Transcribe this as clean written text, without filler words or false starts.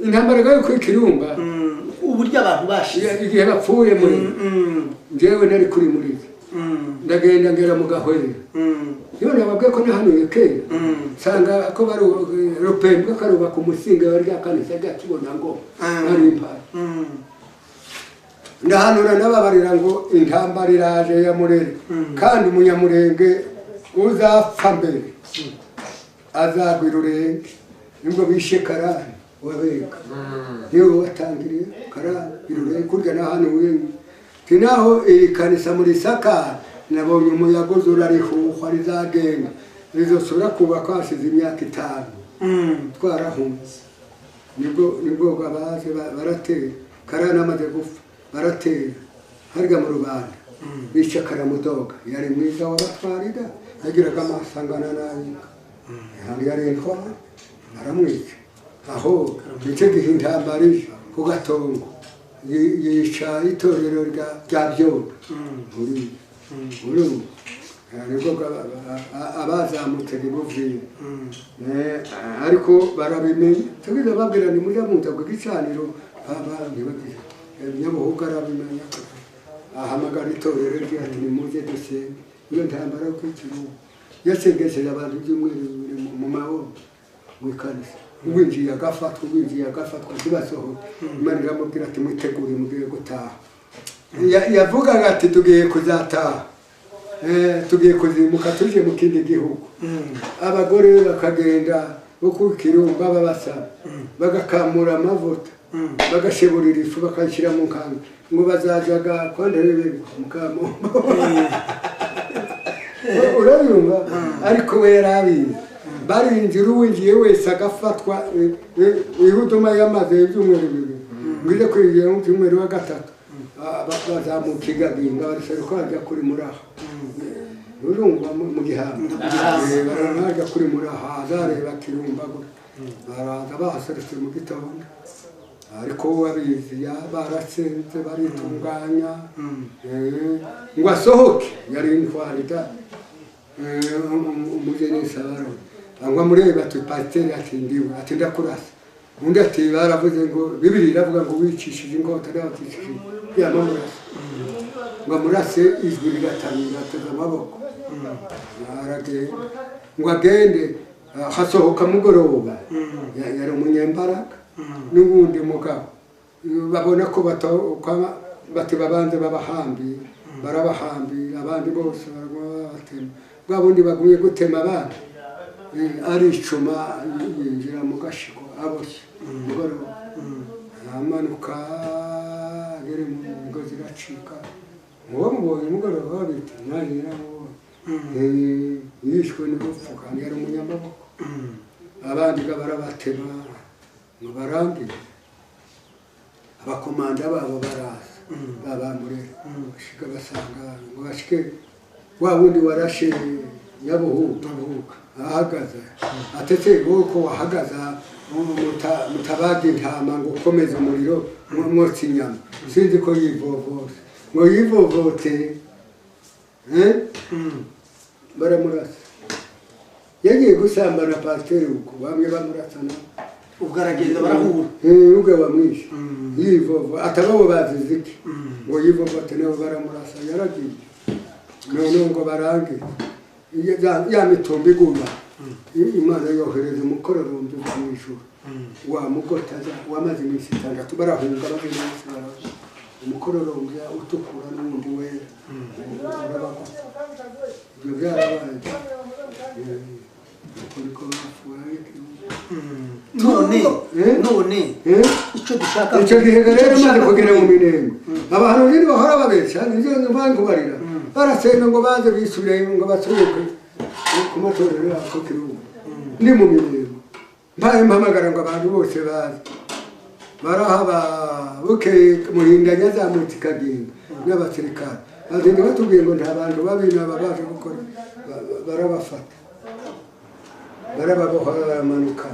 intambara yo kwikirumba uburyo abantu bashize igihe bapfuye muri njyewe nari kuri muri ndagenda ngera mu gahwera iyo nababwiye ko nahanuye kera nsanga ko bari rupembwa karuba ku musinga bari kanisa gakibona ngo ari impara ndahanura nababarira ngo intambara iraje ya Murere kandi umunyamurenge uzapfa mbere azagwira urenge nibwo bishe Karani wabeka niwe watangiriye Karani irurenge kurya nahanuye kinaho kanisa muri Saka nabonye umuyaga uzurarihuha rizagenda rizosura kuba kwashize imyaka 5 twarahunze nibwo babaze baratera Karani amaze gupfa baratera harya mu rubanda bica Karamudoga yari mwiza wabatwarida yagiraga amasangana n'abika yari intwara aramwica aho icyo gihe intambara ije ku Gatongo yica itorero rya Byondo nibwo abazamutse ntibuviye ariko barabimenya tubiza babwira ni muri amunza ku gicaniro ntibagize Nyabuhuga arabimenya ahamagara itorero rye ati nimuze dusenge iyo ntambara yo kwikirumba yasengesheje abantu by'umweru mu mahoro mu kanisa ubinjiye agafatwa kibasohora Imana iramubwira ati mwitegure mugiye gutaha yavugaga ati tugiye kuzataha tugiye kuzimuka tuje mu kindi gihugu abagore bakagenda bo kwikirumba babasaba bagakamura amavuta bagasheburira ifu bakashyira mu kanwa ngo bazajaga kwanderebe mukamo urayumva ariko we yarabizi barinjira uwinjiye wese agafatwa ihuduma y'amazi y'ibyumweru bibiri ngire kwinjira mu cyumweru wa gatatu bazamuka igaginga barashaka kwajya kuri muraha urumva mu gihanga baranaja kuri muraha azareba kirumba baraza baserutse mu gitondo ariko wabizi barasenze baritunganya ngo asohoke yari intwarida umugeni sabaro angwa mureba ati pasiteri ati ndiwe ati ndakurasa undi ati baravuze ngo Bibiri iravuga ngo wicishije ingota n'abatishije yamamurasa ngo amurase ijwi rigatangira atega amaboko aragenda ngo agende hasohoka mugoroba yari umunyembaraga n'ubundi mugabo babona ko bati babanze barabahambira abandi bose barabatema bwa bundi baguye gutema abandi aricuma yinjira mu gashigo aboshye mugoroba amanuka agere mu migozi iracika uwo mubonye mugoroba babita nanjye naramubonye yishwe n'urupfu kandi yari umunyamaboko abandi barabatema ngo barambire abakomanda babo baraza babamurera bashika basanga ngo bashike wa wundi warashe Nyabuhuga ahagaze atetse uko wahagaza mutabaga intama ngo ukomeze umuriro mwotsa inyama sinzi ko yivovose ngo yivovote baramurasa yagiye gusambana pasiteri uko bamwe bamurasana ubwo aragenda barahura ubwo bamwishe yivovo atababo bazize iki ngo yivovote nabo baramurasa yaragiye none ngo barange ya mitumba iguma Imana yohereza umukororombya uva mu ijuru wa mugotaza wamaze iminsi 6 barahunga bagenda umukororombya utukura n'undi wera urabako ibyo byarabaye kuriko bafuye none icyo dushaka icyo gihe rero maze kugera mu minengo abantu rero bahora babesha nizo mvangubarira barasenga ngo baze bisubire ngo basubiye ku matorero ako kirumba ndi mu minengo mbaye mpamagara ngo abantu bose baze barahaba bukeye muhindanya zamutse ikaginga n'abasirikare bagenda batubwiye ngo nta bantu babina babaje gukora barabafata barababohora baramanuka